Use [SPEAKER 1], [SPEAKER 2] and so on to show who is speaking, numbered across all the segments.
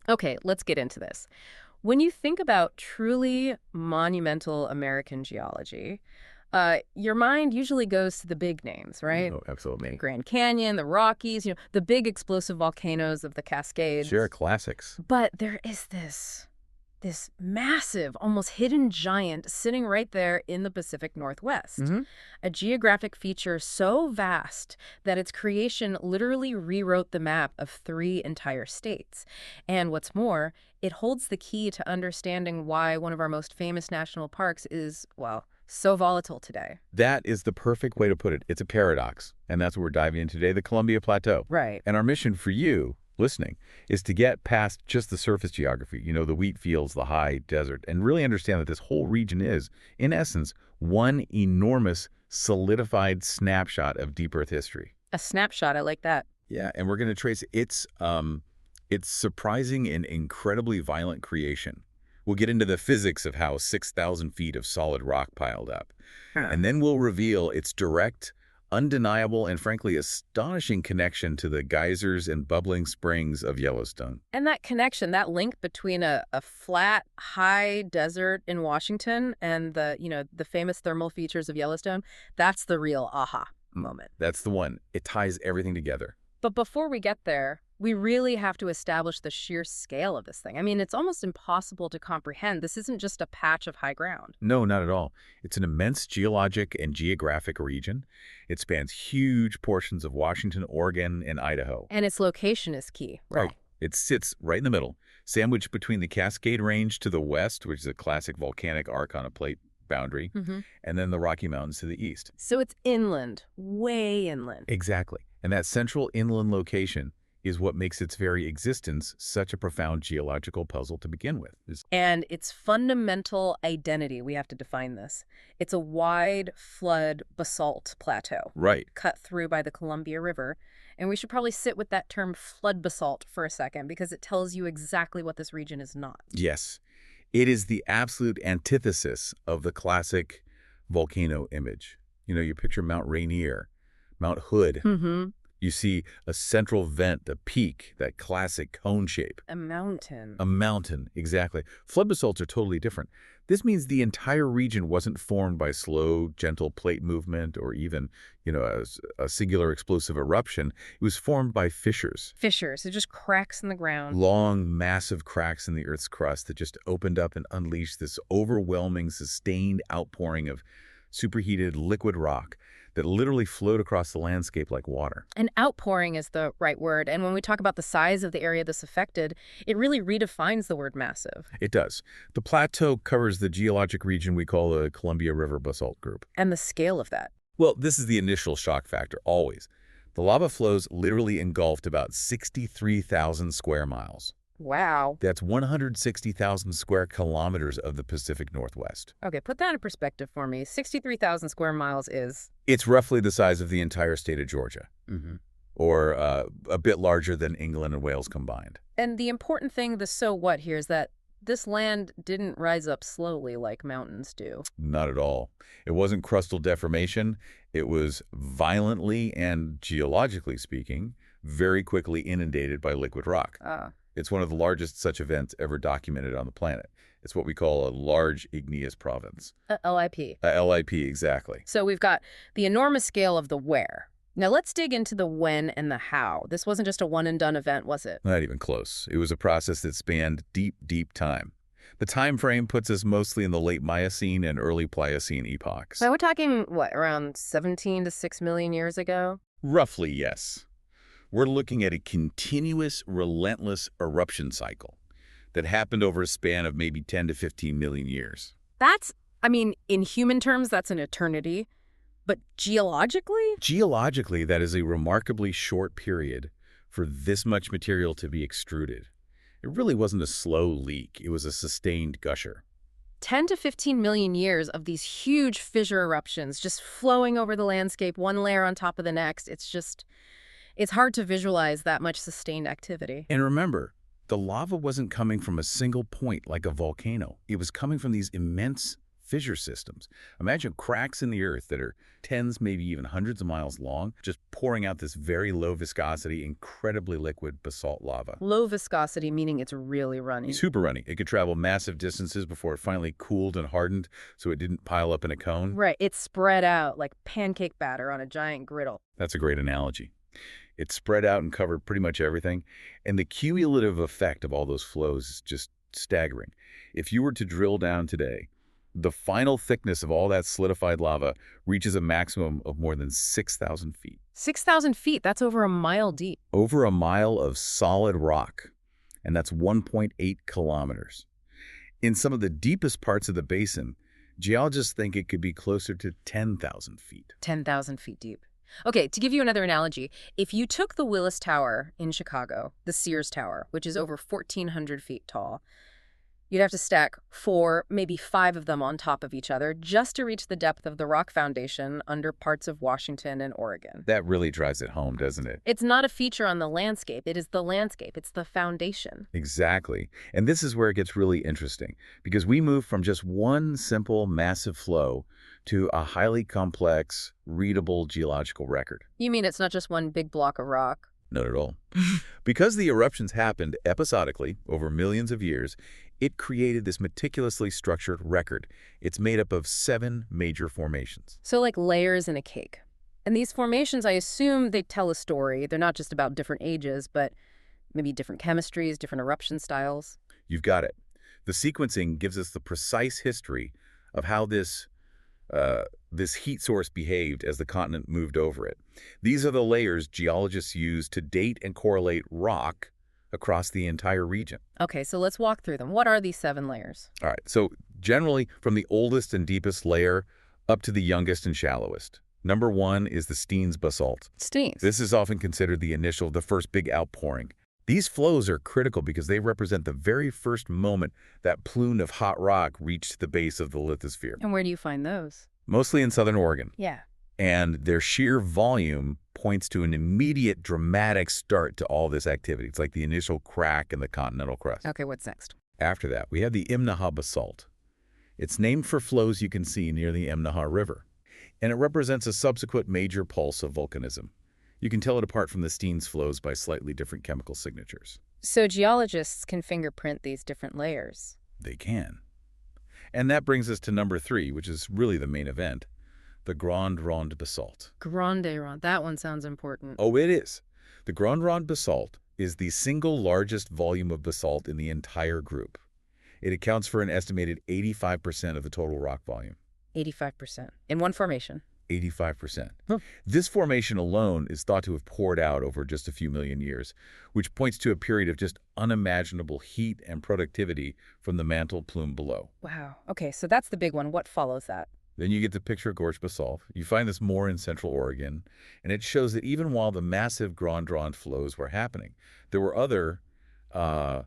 [SPEAKER 1] Okay, let's get into this. When you think about truly monumental American geology, your mind usually goes to the big names, right?
[SPEAKER 2] Oh, absolutely.
[SPEAKER 1] Grand Canyon, the Rockies, the big explosive volcanoes of the
[SPEAKER 2] Sure,
[SPEAKER 1] Cascades.
[SPEAKER 2] classics.
[SPEAKER 1] But there is this massive, almost hidden giant sitting right there in the Pacific Northwest.
[SPEAKER 2] hmm
[SPEAKER 1] A geographic feature so vast that its creation literally rewrote the map of 3 entire states. And what's more, it holds the key to understanding why one of our most famous national parks is, well, so volatile today.
[SPEAKER 2] That is the perfect way to put it. It's a paradox. And that's what we're diving into today, the Columbia Plateau.
[SPEAKER 1] Right.
[SPEAKER 2] And our mission for you, listening, is to get past just the surface geography, the wheat fields, the high desert, and really understand that this whole region is, in essence, one enormous solidified snapshot of deep Earth history.
[SPEAKER 1] A snapshot, I like that.
[SPEAKER 2] Yeah, and we're going to trace its surprising and incredibly violent creation. We'll get into the physics of how 6,000 feet of solid rock piled up.
[SPEAKER 1] Huh.
[SPEAKER 2] And then we'll reveal its direct, undeniable, and frankly astonishing connection to the geysers and bubbling springs of Yellowstone.
[SPEAKER 1] And that connection, that link between a flat, high desert in Washington and the famous thermal features of Yellowstone, that's the real aha moment.
[SPEAKER 2] That's the one. It ties everything together.
[SPEAKER 1] But before we get there, we really have to establish the sheer scale of this thing. I mean, it's almost impossible to comprehend. This isn't just a patch of high ground.
[SPEAKER 2] No, not at all. It's an immense geologic and geographic region. It spans huge portions of Washington, Oregon, and Idaho.
[SPEAKER 1] And its location is key.
[SPEAKER 2] Oh, it sits right in the middle, sandwiched between the Cascade Range to the west, which is a classic volcanic arc on a plate boundary,
[SPEAKER 1] hmm
[SPEAKER 2] and then the Rocky Mountains to the east.
[SPEAKER 1] So it's inland, way inland.
[SPEAKER 2] Exactly. And that central inland location is what makes its very existence such a profound geological puzzle to begin with.
[SPEAKER 1] And its fundamental identity, we have to define this. It's a wide flood basalt plateau,
[SPEAKER 2] Right.
[SPEAKER 1] cut through by the Columbia River. And we should probably sit with that term flood basalt for a second because it tells you exactly what this region is not.
[SPEAKER 2] Yes. It is the absolute antithesis of the classic volcano image. You picture Mount Rainier, Mount Hood.
[SPEAKER 1] Mm-hmm.
[SPEAKER 2] You see a central vent, the peak, that classic cone shape.
[SPEAKER 1] A mountain.
[SPEAKER 2] A mountain, exactly. Flood basalts are totally different. This means the entire region wasn't formed by slow, gentle plate movement or even, a singular explosive eruption. It was formed by fissures.
[SPEAKER 1] Fissures. They're just cracks in the ground.
[SPEAKER 2] Long, massive cracks in the Earth's crust that just opened up and unleashed this overwhelming, sustained outpouring of superheated liquid rock that literally flowed across the landscape like water.
[SPEAKER 1] An outpouring is the right word. And when we talk about the size of the area this affected, it really redefines the word massive.
[SPEAKER 2] It does. The plateau covers the geologic region we call the Columbia River Basalt Group.
[SPEAKER 1] And the scale of that.
[SPEAKER 2] Well, this is the initial shock factor, always. The lava flows literally engulfed about 63,000 square miles.
[SPEAKER 1] Wow.
[SPEAKER 2] That's 160,000 square kilometers of the Pacific Northwest.
[SPEAKER 1] Okay, put that in perspective for me. 63,000 square miles is...
[SPEAKER 2] It's roughly the size of the entire state of Georgia,
[SPEAKER 1] Mm-hmm.
[SPEAKER 2] or a bit larger than England and Wales combined.
[SPEAKER 1] And the important thing, the so what here, is that this land didn't rise up slowly like mountains do.
[SPEAKER 2] Not at all. It wasn't crustal deformation. It was violently and, geologically speaking, very quickly inundated by liquid rock. It's one of the largest such events ever documented on the planet. It's what we call a large igneous province.
[SPEAKER 1] LIP.
[SPEAKER 2] A LIP, exactly.
[SPEAKER 1] So we've got the enormous scale of the where. Now let's dig into the when and the how. This wasn't just a one-and-done event, was it?
[SPEAKER 2] Not even close. It was a process that spanned deep, deep time. The time frame puts us mostly in the late Miocene and early Pliocene epochs.
[SPEAKER 1] So we're talking, what, around 17 to 6 million years ago?
[SPEAKER 2] Roughly, yes. We're looking at a continuous, relentless eruption cycle that happened over a span of maybe 10 to 15 million years.
[SPEAKER 1] In human terms, that's an eternity. But geologically?
[SPEAKER 2] Geologically, that is a remarkably short period for this much material to be extruded. It really wasn't a slow leak. It was a sustained gusher.
[SPEAKER 1] 10 to 15 million years of these huge fissure eruptions just flowing over the landscape, one layer on top of the next. It's hard to visualize that much sustained activity.
[SPEAKER 2] And remember, the lava wasn't coming from a single point like a volcano. It was coming from these immense fissure systems. Imagine cracks in the earth that are tens, maybe even hundreds of miles long, just pouring out this very low viscosity, incredibly liquid basalt lava.
[SPEAKER 1] Low viscosity, meaning it's really runny.
[SPEAKER 2] Super runny. It could travel massive distances before it finally cooled and hardened so it didn't pile up in a cone.
[SPEAKER 1] Right, it's spread out like pancake batter on a giant griddle.
[SPEAKER 2] That's a great analogy. It spread out and covered pretty much everything, and the cumulative effect of all those flows is just staggering. If you were to drill down today, the final thickness of all that solidified lava reaches a maximum of more than 6,000 feet.
[SPEAKER 1] 6,000 feet, that's over a mile deep.
[SPEAKER 2] Over a mile of solid rock, and that's 1.8 kilometers. In some of the deepest parts of the basin, geologists think it could be closer to 10,000 feet.
[SPEAKER 1] 10,000 feet deep. Okay, to give you another analogy, if you took the Willis Tower in Chicago, the Sears Tower, which is over 1,400 feet tall, you'd have to stack 4, maybe 5 of them on top of each other just to reach the depth of the rock foundation under parts of Washington and Oregon.
[SPEAKER 2] That really drives it home, doesn't it?
[SPEAKER 1] It's not a feature on the landscape. It is the landscape. It's the foundation.
[SPEAKER 2] Exactly. And this is where it gets really interesting, because we move from just one simple, massive flow to a highly complex, readable geological record.
[SPEAKER 1] You mean it's not just one big block of rock?
[SPEAKER 2] Not at all. Because the eruptions happened episodically over millions of years, it created this meticulously structured record. It's made up of 7 major formations.
[SPEAKER 1] So like layers in a cake. And these formations, I assume they tell a story. They're not just about different ages, but maybe different chemistries, different eruption styles.
[SPEAKER 2] You've got it. The sequencing gives us the precise history of how this heat source behaved as the continent moved over it. These are the layers geologists use to date and correlate rock across the entire region.
[SPEAKER 1] Okay, so let's walk through them. What are these 7 layers?
[SPEAKER 2] All right, so generally from the oldest and deepest layer up to the youngest and shallowest. Number 1 is the Steens basalt.
[SPEAKER 1] Steens.
[SPEAKER 2] This is often considered the first big outpouring. These flows are critical because they represent the very first moment that plume of hot rock reached the base of the lithosphere.
[SPEAKER 1] And where do you find those?
[SPEAKER 2] Mostly in southern Oregon.
[SPEAKER 1] Yeah.
[SPEAKER 2] And their sheer volume points to an immediate dramatic start to all this activity. It's like the initial crack in the continental crust.
[SPEAKER 1] Okay, what's next?
[SPEAKER 2] After that, we have the Imnaha basalt. It's named for flows you can see near the Imnaha River, and it represents a subsequent major pulse of volcanism. You can tell it apart from the Steens flows by slightly different chemical signatures.
[SPEAKER 1] So geologists can fingerprint these different layers.
[SPEAKER 2] They can. And that brings us to number 3, which is really the main event, the Grand Ronde basalt.
[SPEAKER 1] Grande Ronde, that one sounds important.
[SPEAKER 2] Oh, it is. The Grand Ronde basalt is the single largest volume of basalt in the entire group. It accounts for an estimated 85% of the total rock volume.
[SPEAKER 1] 85%. In one formation.
[SPEAKER 2] 85%.
[SPEAKER 1] Huh.
[SPEAKER 2] This formation alone is thought to have poured out over just a few million years, which points to a period of just unimaginable heat and productivity from the mantle plume below.
[SPEAKER 1] Wow. Okay, so that's the big one. What follows that?
[SPEAKER 2] Then you get the picture of gorge basalt. You find this more in central Oregon, and it shows that even while the massive Grand Ronde flows were happening, there were other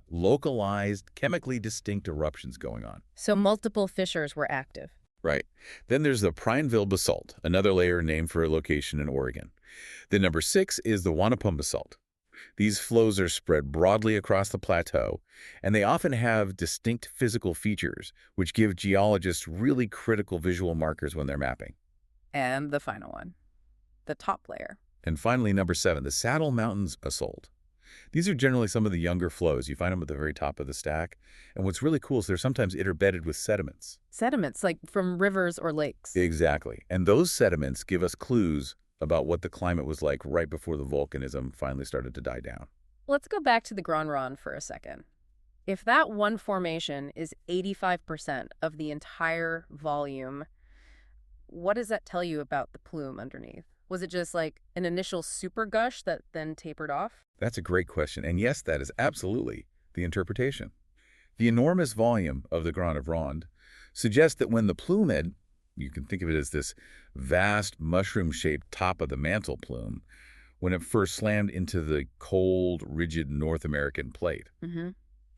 [SPEAKER 2] localized, chemically distinct eruptions going on.
[SPEAKER 1] So multiple fissures were active.
[SPEAKER 2] Right. Then there's the Prineville basalt, another layer named for a location in Oregon. Then number 6 is the Wanapum basalt. These flows are spread broadly across the plateau, and they often have distinct physical features, which give geologists really critical visual markers when they're mapping.
[SPEAKER 1] And the final one, the top layer.
[SPEAKER 2] And finally, number 7, the Saddle Mountains basalt. These are generally some of the younger flows. You find them at the very top of the stack. And what's really cool is they're sometimes interbedded with sediments.
[SPEAKER 1] Sediments, like from rivers or lakes.
[SPEAKER 2] Exactly. And those sediments give us clues about what the climate was like right before the volcanism finally started to die down.
[SPEAKER 1] Let's go back to the Grand Ronde for a second. If that one formation is 85% of the entire volume, what does that tell you about the plume underneath? Was it just like an initial super gush that then tapered off?
[SPEAKER 2] That's a great question. And yes, that is absolutely the interpretation. The enormous volume of the Grand Ronde suggests that when the plume had, you can think of it as this vast mushroom-shaped top of the mantle plume, when it first slammed into the cold, rigid North American plate.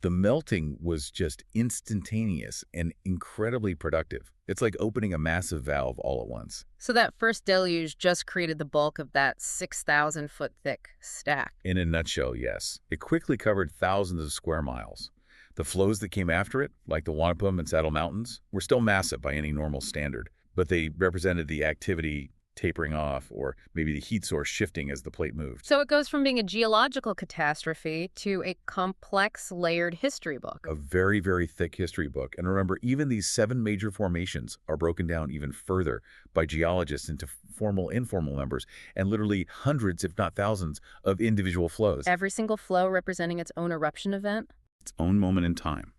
[SPEAKER 2] The melting was just instantaneous and incredibly productive. It's like opening a massive valve all at once.
[SPEAKER 1] So that first deluge just created the bulk of that 6,000-foot thick stack.
[SPEAKER 2] In a nutshell, yes. It quickly covered thousands of square miles. The flows that came after it, like the Wanapum and Saddle Mountains, were still massive by any normal standard, but they represented the activity tapering off, or maybe the heat source shifting as the plate moved.
[SPEAKER 1] So it goes from being a geological catastrophe to a complex, layered history book.
[SPEAKER 2] A very, very thick history book. And remember, even these 7 major formations are broken down even further by geologists into formal, informal members, and literally hundreds, if not thousands, of individual flows.
[SPEAKER 1] Every single flow representing its own eruption event?
[SPEAKER 2] Its own moment in time.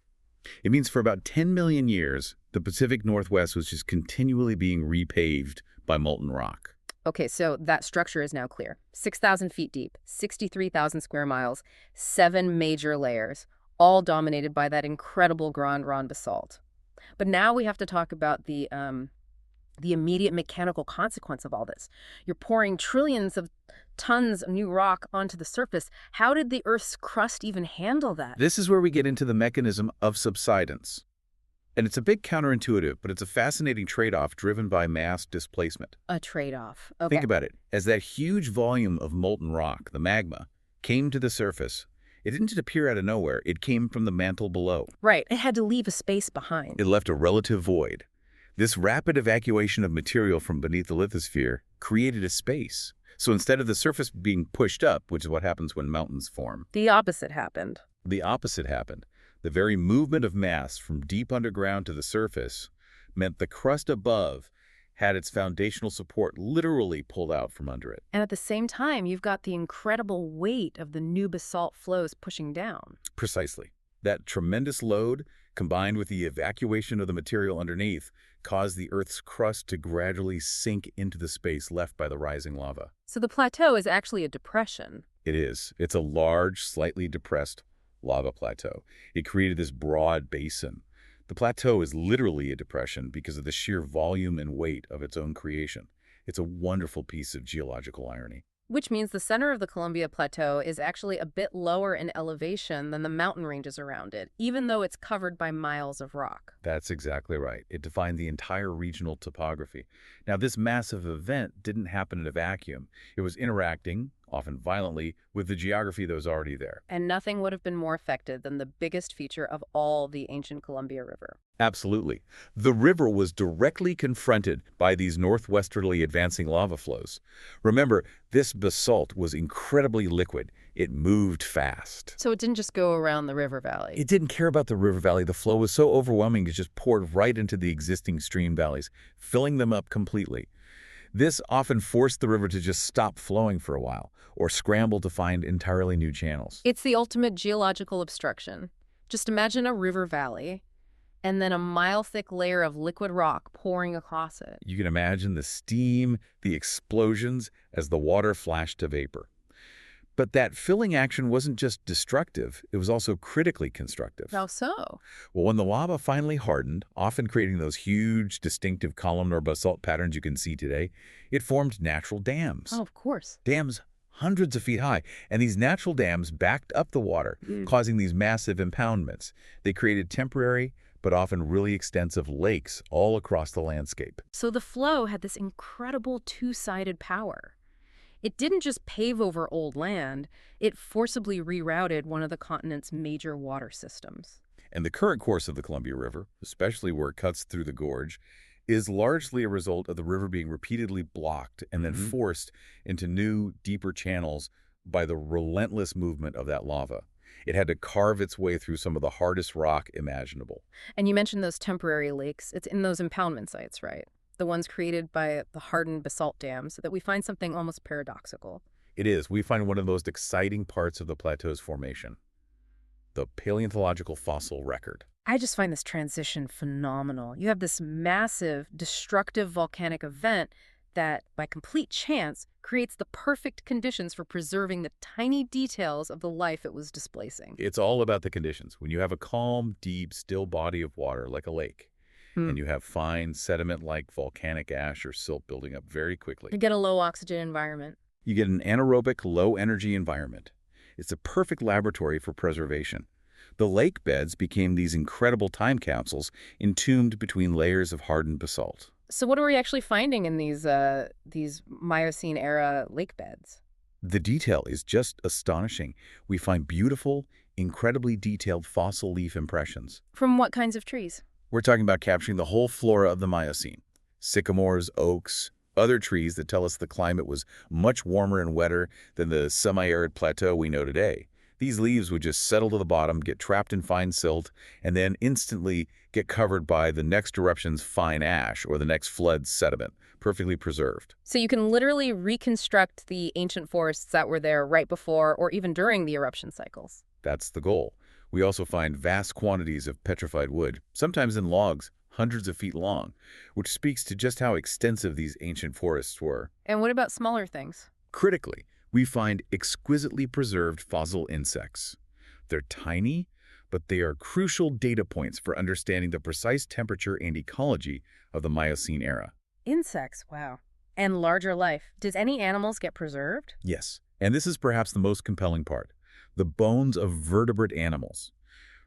[SPEAKER 2] It means for about 10 million years, the Pacific Northwest was just continually being repaved by molten rock.
[SPEAKER 1] Okay, so that structure is now clear. 6,000 feet deep, 63,000 square miles, 7 major layers, all dominated by that incredible Grand Ronde basalt. But now we have to talk about the immediate mechanical consequence of all this. You're pouring trillions of tons of new rock onto the surface. How did the Earth's crust even handle that?
[SPEAKER 2] This is where we get into the mechanism of subsidence. And it's a bit counterintuitive, but it's a fascinating trade-off driven by mass displacement.
[SPEAKER 1] A trade-off. Okay.
[SPEAKER 2] Think about it. As that huge volume of molten rock, the magma, came to the surface, it didn't just appear out of nowhere. It came from the mantle below.
[SPEAKER 1] Right. It had to leave a space behind.
[SPEAKER 2] It left a relative void. This rapid evacuation of material from beneath the lithosphere created a space. So instead of the surface being pushed up, which is what happens when mountains form,
[SPEAKER 1] the opposite happened.
[SPEAKER 2] The opposite happened. The very movement of mass from deep underground to the surface meant the crust above had its foundational support literally pulled out from under it.
[SPEAKER 1] And at the same time, you've got the incredible weight of the new basalt flows pushing down.
[SPEAKER 2] Precisely. That tremendous load, combined with the evacuation of the material underneath, caused the Earth's crust to gradually sink into the space left by the rising lava.
[SPEAKER 1] So the plateau is actually a depression.
[SPEAKER 2] It is. It's a large, slightly depressed lava plateau. It created this broad basin. The plateau is literally a depression because of the sheer volume and weight of its own creation. It's a wonderful piece of geological irony.
[SPEAKER 1] Which means the center of the Columbia Plateau is actually a bit lower in elevation than the mountain ranges around it, even though it's covered by miles of rock.
[SPEAKER 2] That's exactly right. It defined the entire regional topography. Now, this massive event didn't happen in a vacuum. It was interacting, often violently, with the geography that was already there.
[SPEAKER 1] And nothing would have been more affected than the biggest feature of all the ancient Columbia River.
[SPEAKER 2] Absolutely. The river was directly confronted by these northwesterly advancing lava flows. Remember, this basalt was incredibly liquid. It moved fast.
[SPEAKER 1] So it didn't just go around the river valley.
[SPEAKER 2] It didn't care about the river valley. The flow was so overwhelming it just poured right into the existing stream valleys, filling them up completely. This often forced the river to just stop flowing for a while, or scramble to find entirely new channels.
[SPEAKER 1] It's the ultimate geological obstruction. Just imagine a river valley, and then a mile-thick layer of liquid rock pouring across it.
[SPEAKER 2] You can imagine the steam, the explosions, as the water flashed to vapor. But that filling action wasn't just destructive, it was also critically constructive.
[SPEAKER 1] How so?
[SPEAKER 2] Well, when the lava finally hardened, often creating those huge, distinctive columnar basalt patterns you can see today, it formed natural dams.
[SPEAKER 1] Oh, of course.
[SPEAKER 2] Dams hundreds of feet high, and these natural dams backed up the water, causing these massive impoundments. They created temporary, but often really extensive lakes all across the landscape.
[SPEAKER 1] So the flow had this incredible two-sided power. It didn't just pave over old land, it forcibly rerouted one of the continent's major water systems.
[SPEAKER 2] And the current course of the Columbia River, especially where it cuts through the gorge, is largely a result of the river being repeatedly blocked and then forced into new, deeper channels by the relentless movement of that lava. It had to carve its way through some of the hardest rock imaginable.
[SPEAKER 1] And you mentioned those temporary lakes. It's in those impoundment sites, right? The ones created by the hardened basalt dams, that we find something almost paradoxical.
[SPEAKER 2] It is. We find one of the most exciting parts of the plateau's formation, the paleontological fossil record.
[SPEAKER 1] I just find this transition phenomenal. You have this massive, destructive volcanic event that, by complete chance, creates the perfect conditions for preserving the tiny details of the life it was displacing.
[SPEAKER 2] It's all about the conditions. When you have a calm, deep, still body of water, like a lake, and you have fine sediment-like volcanic ash or silt building up very quickly,
[SPEAKER 1] You get a low oxygen environment.
[SPEAKER 2] you get an anaerobic, low-energy environment. It's a perfect laboratory for preservation. The lake beds became these incredible time capsules entombed between layers of hardened basalt.
[SPEAKER 1] So what are we actually finding in these Miocene-era lake beds?
[SPEAKER 2] The detail is just astonishing. We find beautiful, incredibly detailed fossil leaf impressions.
[SPEAKER 1] From what kinds of trees?
[SPEAKER 2] We're talking about capturing the whole flora of the Miocene. Sycamores, oaks, other trees that tell us the climate was much warmer and wetter than the semi-arid plateau we know today. These leaves would just settle to the bottom, get trapped in fine silt, and then instantly get covered by the next eruption's fine ash or the next flood's sediment, perfectly preserved.
[SPEAKER 1] So you can literally reconstruct the ancient forests that were there right before or even during the eruption cycles.
[SPEAKER 2] That's the goal. We also find vast quantities of petrified wood, sometimes in logs, hundreds of feet long, which speaks to just how extensive these ancient forests were.
[SPEAKER 1] And what about smaller things?
[SPEAKER 2] Critically, we find exquisitely preserved fossil insects. They're tiny, but they are crucial data points for understanding the precise temperature and ecology of the Miocene era.
[SPEAKER 1] Insects, wow. And larger life. Does any animals get preserved?
[SPEAKER 2] Yes, and this is perhaps the most compelling part: the bones of vertebrate animals.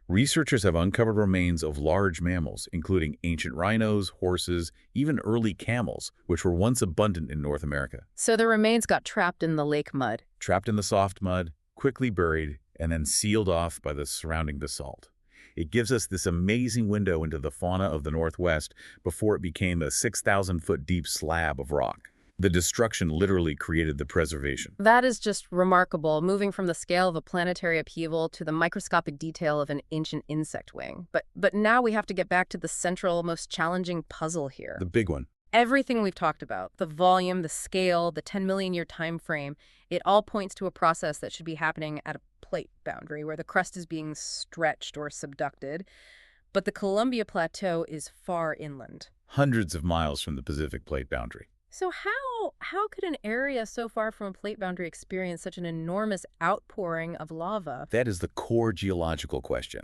[SPEAKER 2] Researchers have uncovered remains of large mammals, including ancient rhinos, horses, even early camels, which were once abundant in North America.
[SPEAKER 1] So the remains got trapped in the lake mud.
[SPEAKER 2] Trapped in the soft mud, quickly buried, and then sealed off by the surrounding basalt. It gives us this amazing window into the fauna of the Northwest before it became a 6,000-foot deep slab of rock. The destruction literally created the preservation.
[SPEAKER 1] That is just remarkable, moving from the scale of a planetary upheaval to the microscopic detail of an ancient insect wing. But now we have to get back to the central, most challenging puzzle here.
[SPEAKER 2] The big one.
[SPEAKER 1] Everything we've talked about, the volume, the scale, the 10 million year time frame, it all points to a process that should be happening at a plate boundary where the crust is being stretched or subducted. But the Columbia Plateau is far inland.
[SPEAKER 2] Hundreds of miles from the Pacific plate boundary.
[SPEAKER 1] So how could an area so far from a plate boundary experience such an enormous outpouring of lava?
[SPEAKER 2] That is the core geological question.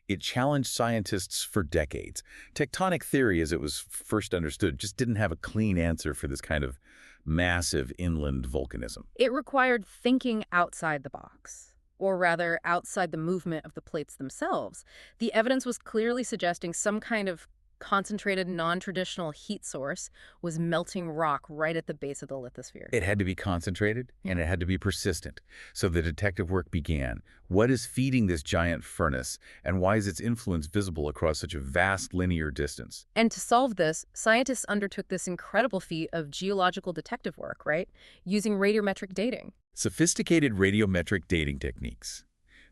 [SPEAKER 2] It challenged scientists for decades. Tectonic theory, as it was first understood, just didn't have a clean answer for this kind of massive inland volcanism.
[SPEAKER 1] It required thinking outside the box, or rather outside the movement of the plates themselves. The evidence was clearly suggesting some kind of concentrated, non-traditional heat source was melting rock right at the base of the lithosphere.
[SPEAKER 2] It had to be concentrated, and it had to be persistent. So the detective work began. What is feeding this giant furnace, and why is its influence visible across such a vast linear distance?
[SPEAKER 1] And to solve this, scientists undertook this incredible feat of geological detective work, right? Using radiometric dating.
[SPEAKER 2] Sophisticated radiometric dating techniques.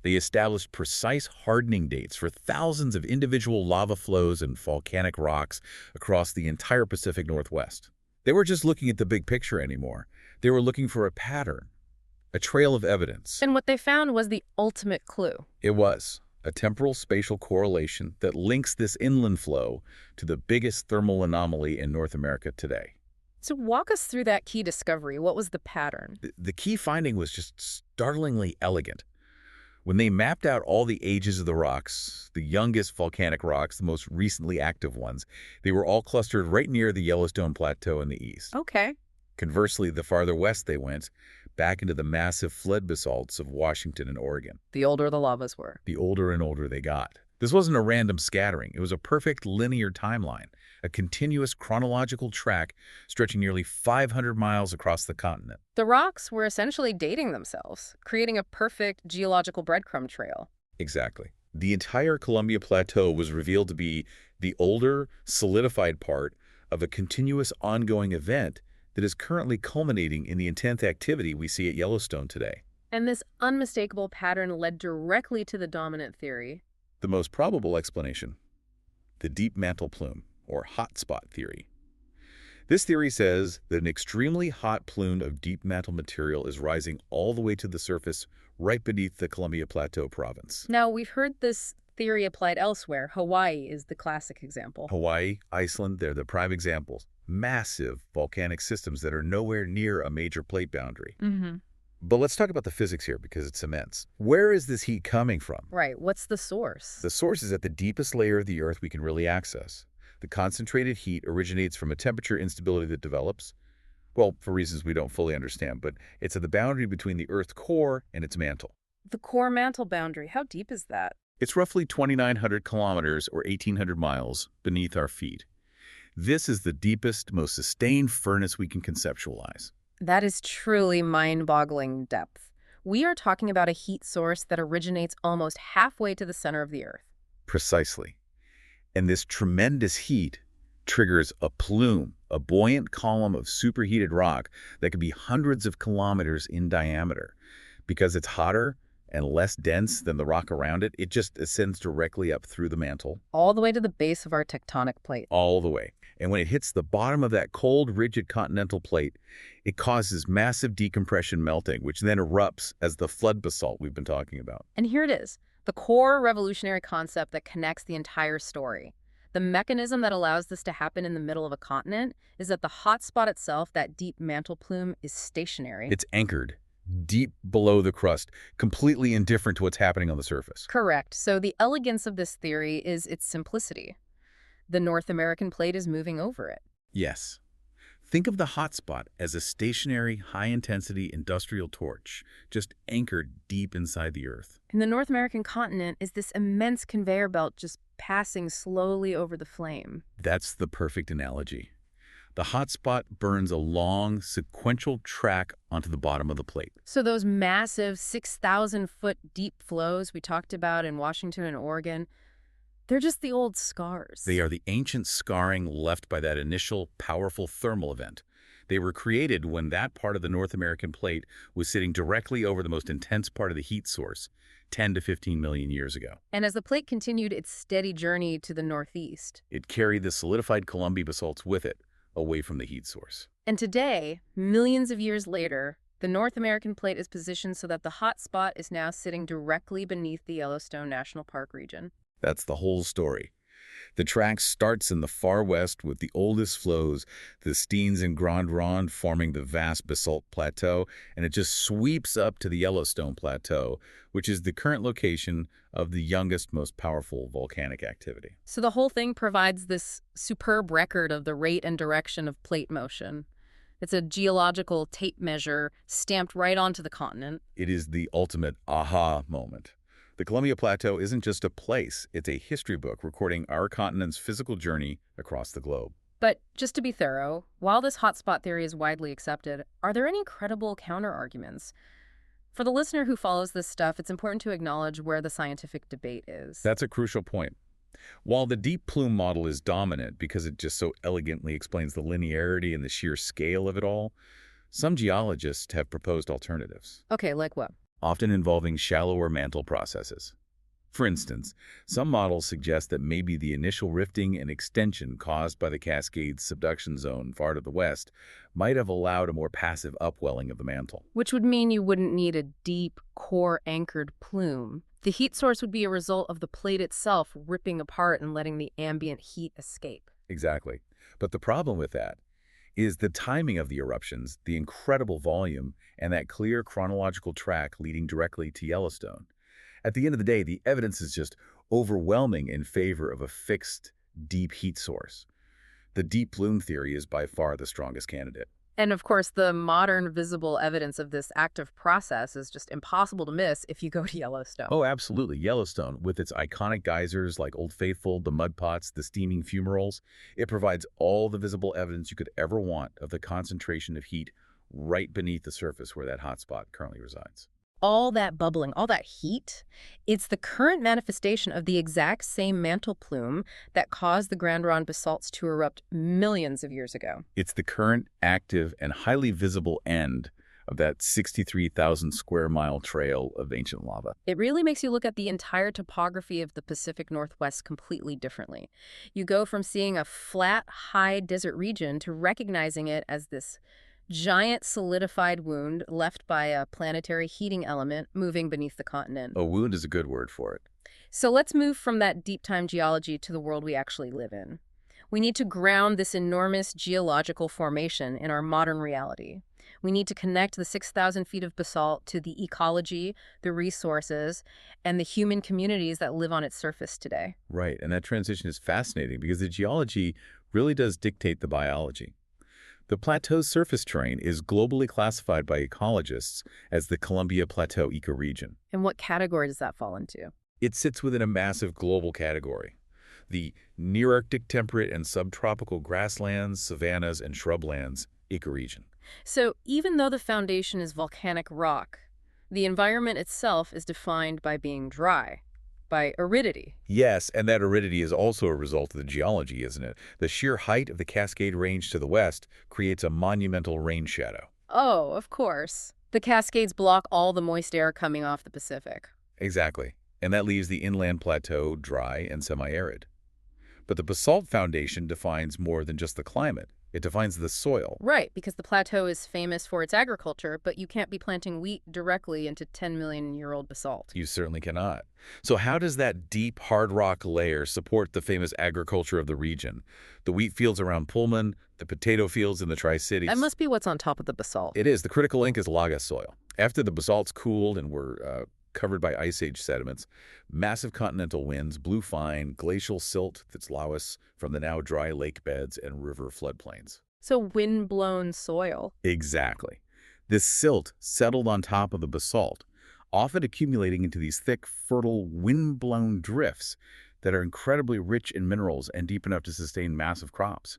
[SPEAKER 2] They established precise hardening dates for thousands of individual lava flows and volcanic rocks across the entire Pacific Northwest. They weren't just looking at the big picture anymore. They were looking for a pattern, a trail of evidence.
[SPEAKER 1] And what they found was the ultimate clue.
[SPEAKER 2] It was a temporal spatial correlation that links this inland flow to the biggest thermal anomaly in North America today.
[SPEAKER 1] So walk us through that key discovery. What was the pattern?
[SPEAKER 2] The key finding was just startlingly elegant. When they mapped out all the ages of the rocks, the youngest volcanic rocks, the most recently active ones, they were all clustered right near the Yellowstone Plateau in the east.
[SPEAKER 1] Okay.
[SPEAKER 2] Conversely, the farther west they went, back into the massive flood basalts of Washington and Oregon.
[SPEAKER 1] The older the lavas were.
[SPEAKER 2] The older and older they got. This wasn't a random scattering. It was a perfect linear timeline, a continuous chronological track stretching nearly 500 miles across the continent.
[SPEAKER 1] The rocks were essentially dating themselves, creating a perfect geological breadcrumb trail.
[SPEAKER 2] Exactly. The entire Columbia Plateau was revealed to be the older, solidified part of a continuous ongoing event that is currently culminating in the intense activity we see at Yellowstone today.
[SPEAKER 1] And this unmistakable pattern led directly to the dominant theory.
[SPEAKER 2] The most probable explanation: the deep mantle plume, or hotspot theory. This theory says that an extremely hot plume of deep mantle material is rising all the way to the surface right beneath the Columbia Plateau province.
[SPEAKER 1] Now, we've heard this theory applied elsewhere. Hawaii is the classic example.
[SPEAKER 2] Hawaii, Iceland, they're the prime examples. Massive volcanic systems that are nowhere near a major plate boundary. But let's talk about the physics here because it's immense. Where is this heat coming from?
[SPEAKER 1] Right. What's the source?
[SPEAKER 2] The source is at the deepest layer of the Earth we can really access. The concentrated heat originates from a temperature instability that develops, well, for reasons we don't fully understand, but it's at the boundary between the Earth's core and its mantle.
[SPEAKER 1] The core mantle boundary, how deep is that?
[SPEAKER 2] It's roughly 2,900 kilometers or 1,800 miles beneath our feet. This is the deepest, most sustained furnace we can conceptualize.
[SPEAKER 1] That is truly mind-boggling depth. We are talking about a heat source that originates almost halfway to the center of the Earth.
[SPEAKER 2] Precisely. And this tremendous heat triggers a plume, a buoyant column of superheated rock that could be hundreds of kilometers in diameter. Because it's hotter and less dense than the rock around it, it just ascends directly up through the mantle.
[SPEAKER 1] All the way to the base of our tectonic plate.
[SPEAKER 2] All the way. And when it hits the bottom of that cold, rigid continental plate, it causes massive decompression melting, which then erupts as the flood basalt we've been talking about.
[SPEAKER 1] And here it is, the core revolutionary concept that connects the entire story. The mechanism that allows this to happen in the middle of a continent is that the hot spot itself, that deep mantle plume, is stationary.
[SPEAKER 2] It's anchored deep below the crust, completely indifferent to what's happening on the surface.
[SPEAKER 1] Correct. So the elegance of this theory is its simplicity. The North American plate is moving over it.
[SPEAKER 2] Yes. Think of the hot spot as a stationary, high-intensity industrial torch, just anchored deep inside the Earth.
[SPEAKER 1] And the North American continent is this immense conveyor belt just passing slowly over the flame.
[SPEAKER 2] That's the perfect analogy. The hot spot burns a long, sequential track onto the bottom of the plate.
[SPEAKER 1] So those massive 6,000-foot deep flows we talked about in Washington and Oregon, they're just the old scars.
[SPEAKER 2] They are the ancient scarring left by that initial, powerful thermal event. They were created when that part of the North American plate was sitting directly over the most intense part of the heat source, 10 to 15 million years ago.
[SPEAKER 1] And as the plate continued its steady journey to the northeast,
[SPEAKER 2] it carried the solidified Columbia basalts with it, away from the heat source.
[SPEAKER 1] And today, millions of years later, the North American plate is positioned so that the hot spot is now sitting directly beneath the Yellowstone National Park region.
[SPEAKER 2] That's the whole story. The track starts in the far west with the oldest flows, the Steens and Grand Ronde forming the vast basalt plateau, and it just sweeps up to the Yellowstone Plateau, which is the current location of the youngest, most powerful volcanic activity.
[SPEAKER 1] So the whole thing provides this superb record of the rate and direction of plate motion. It's a geological tape measure stamped right onto the continent.
[SPEAKER 2] It is the ultimate aha moment. The Columbia Plateau isn't just a place, it's a history book recording our continent's physical journey across the globe.
[SPEAKER 1] But just to be thorough, while this hotspot theory is widely accepted, are there any credible counter-arguments? For the listener who follows this stuff, it's important to acknowledge where the scientific debate is.
[SPEAKER 2] That's a crucial point. While the deep plume model is dominant because it just so elegantly explains the linearity and the sheer scale of it all, some geologists have proposed alternatives.
[SPEAKER 1] Okay, like what?
[SPEAKER 2] Often involving shallower mantle processes. For instance, some models suggest that maybe the initial rifting and extension caused by the Cascades subduction zone far to the west might have allowed a more passive upwelling of the mantle.
[SPEAKER 1] Which would mean you wouldn't need a deep, core-anchored plume. The heat source would be a result of the plate itself ripping apart and letting the ambient heat escape.
[SPEAKER 2] Exactly. But the problem with that is the timing of the eruptions, the incredible volume, and that clear chronological track leading directly to Yellowstone. At the end of the day, the evidence is just overwhelming in favor of a fixed, deep heat source. The deep plume theory is by far the strongest candidate.
[SPEAKER 1] And of course, the modern visible evidence of this active process is just impossible to miss if you go to Yellowstone.
[SPEAKER 2] Oh, absolutely. Yellowstone, with its iconic geysers like Old Faithful, the mud pots, the steaming fumaroles, it provides all the visible evidence you could ever want of the concentration of heat right beneath the surface where that hot spot currently resides.
[SPEAKER 1] All that bubbling, all that heat, it's the current manifestation of the exact same mantle plume that caused the Grand Ronde basalts to erupt millions of years ago.
[SPEAKER 2] It's the current, active, and highly visible end of that 63,000 square mile trail of ancient lava.
[SPEAKER 1] It really makes you look at the entire topography of the Pacific Northwest completely differently. You go from seeing a flat, high desert region to recognizing it as this giant solidified wound left by a planetary heating element moving beneath the continent.
[SPEAKER 2] A wound is a good word for it.
[SPEAKER 1] So let's move from that deep-time geology to the world we actually live in. We need to ground this enormous geological formation in our modern reality. We need to connect the 6,000 feet of basalt to the ecology, the resources, and the human communities that live on its surface today.
[SPEAKER 2] Right, and that transition is fascinating because the geology really does dictate the biology. The plateau's surface terrain is globally classified by ecologists as the Columbia Plateau ecoregion.
[SPEAKER 1] And what category does that fall into?
[SPEAKER 2] It sits within a massive global category. The near-Arctic temperate and subtropical grasslands, savannas, and shrublands ecoregion.
[SPEAKER 1] So even though the foundation is volcanic rock, The environment itself is defined by being dry, by aridity.
[SPEAKER 2] Yes, and that aridity is also a result of the geology, isn't it? The sheer height of the Cascade Range to the west creates a monumental rain shadow.
[SPEAKER 1] Oh, of course. The Cascades block all the moist air coming off the Pacific.
[SPEAKER 2] Exactly. And that leaves the inland plateau dry and semi-arid. But the basalt foundation defines more than just the climate. It defines the soil.
[SPEAKER 1] Right, because the plateau is famous for its agriculture, but you can't be planting wheat directly into 10-million-year-old basalt.
[SPEAKER 2] You certainly cannot. So how does that deep, hard rock layer support the famous agriculture of the region? The wheat fields around Pullman, the potato fields in the Tri-Cities.
[SPEAKER 1] That must be what's on top of the basalt.
[SPEAKER 2] It is. The critical link is laga's soil. After the basalts cooled and were covered by Ice Age sediments, massive continental winds blew fine glacial silt that's loess from the now dry lake beds and river floodplains.
[SPEAKER 1] So wind-blown soil.
[SPEAKER 2] Exactly. This silt settled on top of the basalt, often accumulating into these thick, fertile, wind-blown drifts that are incredibly rich in minerals and deep enough to sustain massive crops.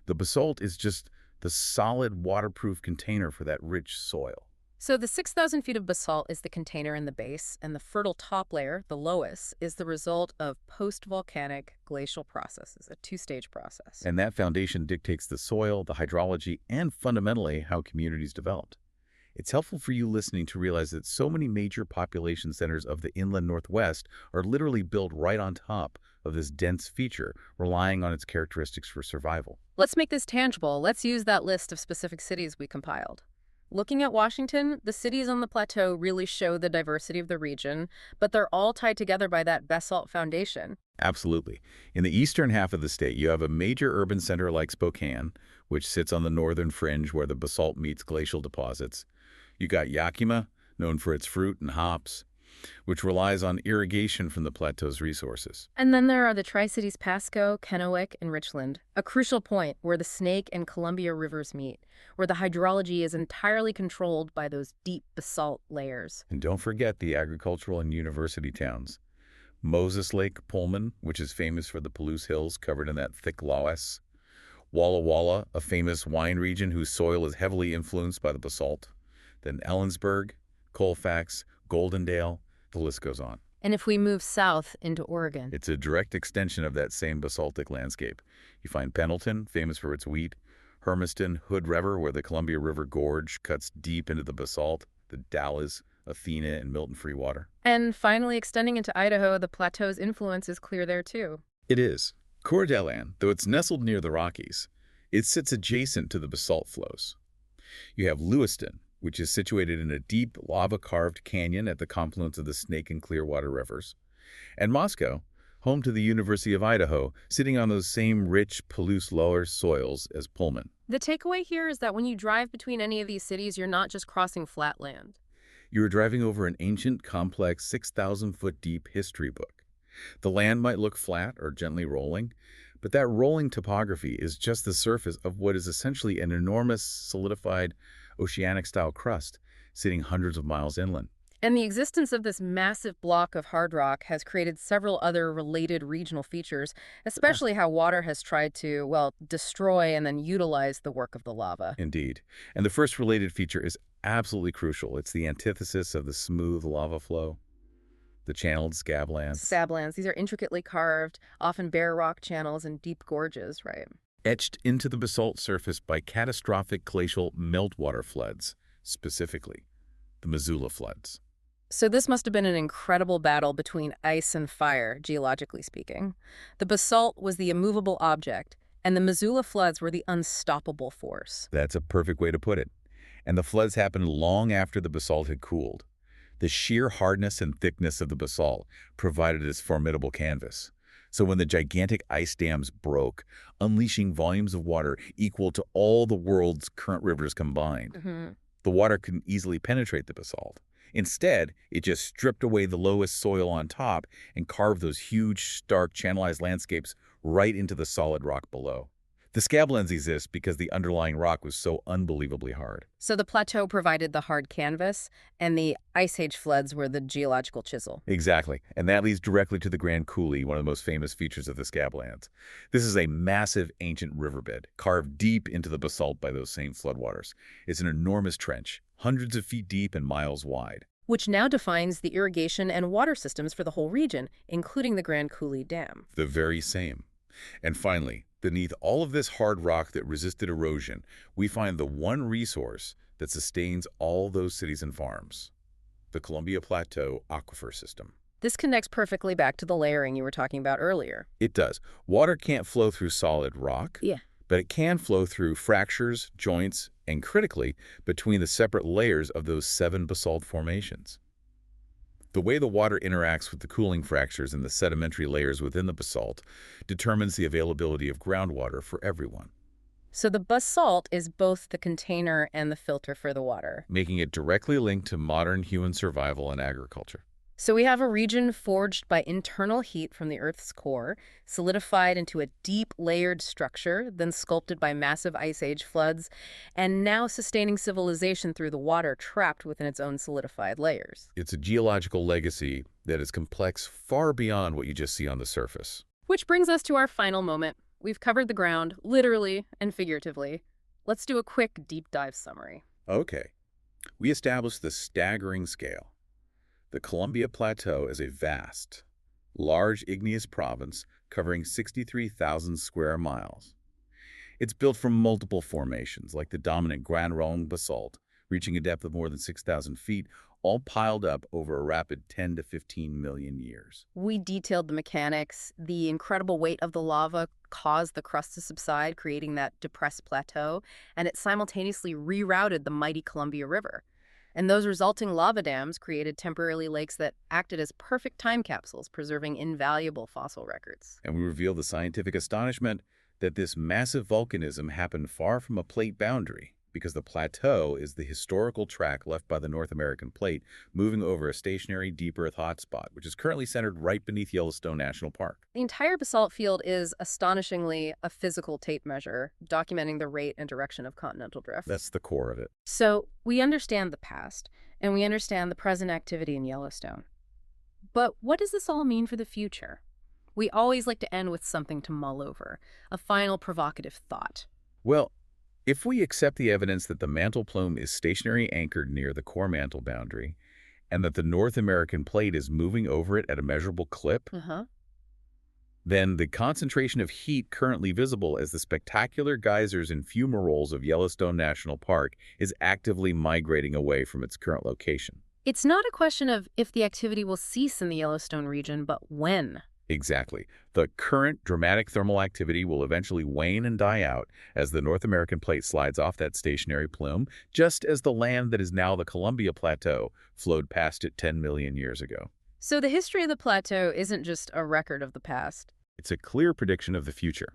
[SPEAKER 2] The basalt is just the solid, waterproof container for that rich soil.
[SPEAKER 1] So the 6,000 feet of basalt is the container in the base, and the fertile top layer, the loess, is the result of post-volcanic glacial processes, a two-stage process.
[SPEAKER 2] And that foundation dictates the soil, the hydrology, and fundamentally how communities developed. It's helpful for you listening to realize that so many major population centers of the inland Northwest are literally built right on top of this dense feature, relying on its characteristics for survival.
[SPEAKER 1] Let's make this tangible. Let's use that list of specific cities we compiled. Looking at Washington, the cities on the plateau really show the diversity of the region, but they're all tied together by that basalt foundation.
[SPEAKER 2] Absolutely. In the eastern half of the state, you have a major urban center like Spokane, which sits on the northern fringe where the basalt meets glacial deposits. You got Yakima, known for its fruit and hops, which relies on irrigation from the plateau's resources.
[SPEAKER 1] And then there are the Tri-Cities Pasco, Kennewick, and Richland, a crucial point where the Snake and Columbia rivers meet, where the hydrology is entirely controlled by those deep basalt layers.
[SPEAKER 2] And don't forget the agricultural and university towns. Moses Lake, Pullman, which is famous for the Palouse Hills covered in that thick loess. Walla Walla, a famous wine region whose soil is heavily influenced by the basalt. Then Ellensburg, Colfax, Goldendale, the list goes on.
[SPEAKER 1] And if we move south into Oregon,
[SPEAKER 2] it's a direct extension of that same basaltic landscape. You find Pendleton, famous for its wheat, Hermiston, Hood River, where the Columbia River Gorge cuts deep into the basalt, the Dalles, Athena, and Milton Free Water.
[SPEAKER 1] And finally, extending into Idaho, the plateau's influence is clear there too.
[SPEAKER 2] It is. Coeur d'Alene, though it's nestled near the Rockies, it sits adjacent to the basalt flows. You have Lewiston, which is situated in a deep lava-carved canyon at the confluence of the Snake and Clearwater rivers, and Moscow, home to the University of Idaho, sitting on those same rich Palouse lower soils as Pullman.
[SPEAKER 1] The takeaway here is that when you drive between any of these cities, you're not just crossing flat land.
[SPEAKER 2] You're driving over an ancient, complex, 6,000-foot deep history book. The land might look flat or gently rolling, but that rolling topography is just the surface of what is essentially an enormous, solidified, oceanic-style crust sitting hundreds of miles inland.
[SPEAKER 1] And the existence of this massive block of hard rock has created several other related regional features, especially how water has tried to, well, destroy and then utilize the work of the lava.
[SPEAKER 2] Indeed. And the first related feature is absolutely crucial. It's the antithesis of the smooth lava flow. The channeled scablands.
[SPEAKER 1] Scablands. These are intricately carved, often bare rock channels and deep gorges, right?
[SPEAKER 2] Etched into the basalt surface by catastrophic glacial meltwater floods, specifically the Missoula floods.
[SPEAKER 1] So this must have been an incredible battle between ice and fire, geologically speaking. The basalt was the immovable object, and the Missoula floods were the unstoppable force.
[SPEAKER 2] That's a perfect way to put it. And the floods happened long after the basalt had cooled. The sheer hardness and thickness of the basalt provided this formidable canvas. So when the gigantic ice dams broke, unleashing volumes of water equal to all the world's current rivers combined, the water couldn't easily penetrate the basalt. Instead, it just stripped away the lowest soil on top and carved those huge, stark, channelized landscapes right into the solid rock below. The scablands exist because the underlying rock was so unbelievably hard.
[SPEAKER 1] So the plateau provided the hard canvas, and the Ice Age floods were the geological chisel.
[SPEAKER 2] Exactly, and that leads directly to the Grand Coulee, one of the most famous features of the scablands. This is a massive ancient riverbed, carved deep into the basalt by those same floodwaters. It's an enormous trench, hundreds of feet deep and miles wide.
[SPEAKER 1] which now defines the irrigation and water systems for the whole region, including the Grand Coulee Dam.
[SPEAKER 2] The very same. And finally, beneath all of this hard rock that resisted erosion, we find the one resource that sustains all those cities and farms: the Columbia Plateau aquifer system.
[SPEAKER 1] This connects perfectly back to the layering you were talking about earlier.
[SPEAKER 2] It does. Water can't flow through solid rock,
[SPEAKER 1] Yeah.
[SPEAKER 2] but it can flow through fractures, joints, and critically, between the separate layers of those 7 basalt formations. The way the water interacts with the cooling fractures in the sedimentary layers within the basalt determines the availability of groundwater for everyone,
[SPEAKER 1] So the basalt is both the container and the filter for the water.
[SPEAKER 2] making it directly linked to modern human survival and agriculture.
[SPEAKER 1] So we have a region forged by internal heat from the Earth's core, solidified into a deep layered structure, then sculpted by massive ice age floods, and now sustaining civilization through the water trapped within its own solidified layers.
[SPEAKER 2] It's a geological legacy that is complex far beyond what you just see on the surface.
[SPEAKER 1] Which brings us to our final moment. We've covered the ground, literally and figuratively. Let's do a quick deep dive summary.
[SPEAKER 2] Okay. We established the staggering scale. The Columbia Plateau is a vast, large igneous province covering 63,000 square miles. It's built from multiple formations, like the dominant Grand Rond basalt, reaching a depth of more than 6,000 feet, all piled up over a rapid 10 to 15 million years.
[SPEAKER 1] We detailed the mechanics. The incredible weight of the lava caused the crust to subside, creating that depressed plateau, and it simultaneously rerouted the mighty Columbia River. And those resulting lava dams created temporary lakes that acted as perfect time capsules, preserving invaluable fossil records.
[SPEAKER 2] And we reveal the scientific astonishment that this massive volcanism happened far from a plate boundary, because the plateau is the historical track left by the North American plate moving over a stationary deep earth hotspot, which is currently centered right beneath Yellowstone National Park.
[SPEAKER 1] The entire basalt field is astonishingly a physical tape measure, documenting the rate and direction of continental drift.
[SPEAKER 2] That's the core of it.
[SPEAKER 1] So we understand the past, and we understand the present activity in Yellowstone. But what does this all mean for the future? We always like to end with something to mull over, a final provocative thought.
[SPEAKER 2] Well, if we accept the evidence that the mantle plume is stationary anchored near the core mantle boundary, and that the North American plate is moving over it at a measurable clip, then the concentration of heat currently visible as the spectacular geysers and fumaroles of Yellowstone National Park is actively migrating away from its current location.
[SPEAKER 1] It's not a question of if the activity will cease in the Yellowstone region, but when.
[SPEAKER 2] Exactly. The current dramatic thermal activity will eventually wane and die out as the North American plate slides off that stationary plume, just as the land that is now the Columbia Plateau flowed past it 10 million years ago.
[SPEAKER 1] So the history of the plateau isn't just a record of the past.
[SPEAKER 2] It's a clear prediction of the future.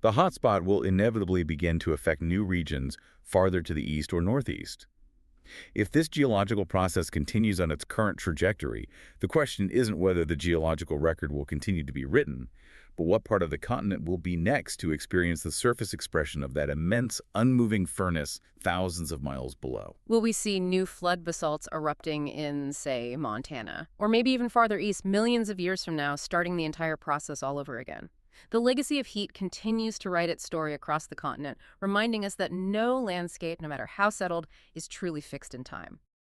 [SPEAKER 2] The hotspot will inevitably begin to affect new regions farther to the east or northeast. If this geological process continues on its current trajectory, the question isn't whether the geological record will continue to be written, but what part of the continent will be next to experience the surface expression of that immense, unmoving furnace thousands of miles below.
[SPEAKER 1] Will we see new flood basalts erupting in, say, Montana? Or maybe even farther east, millions of years from now, starting the entire process all over again? The legacy of heat continues to write its story across the continent, reminding us that no landscape, no matter how settled, is truly fixed in time.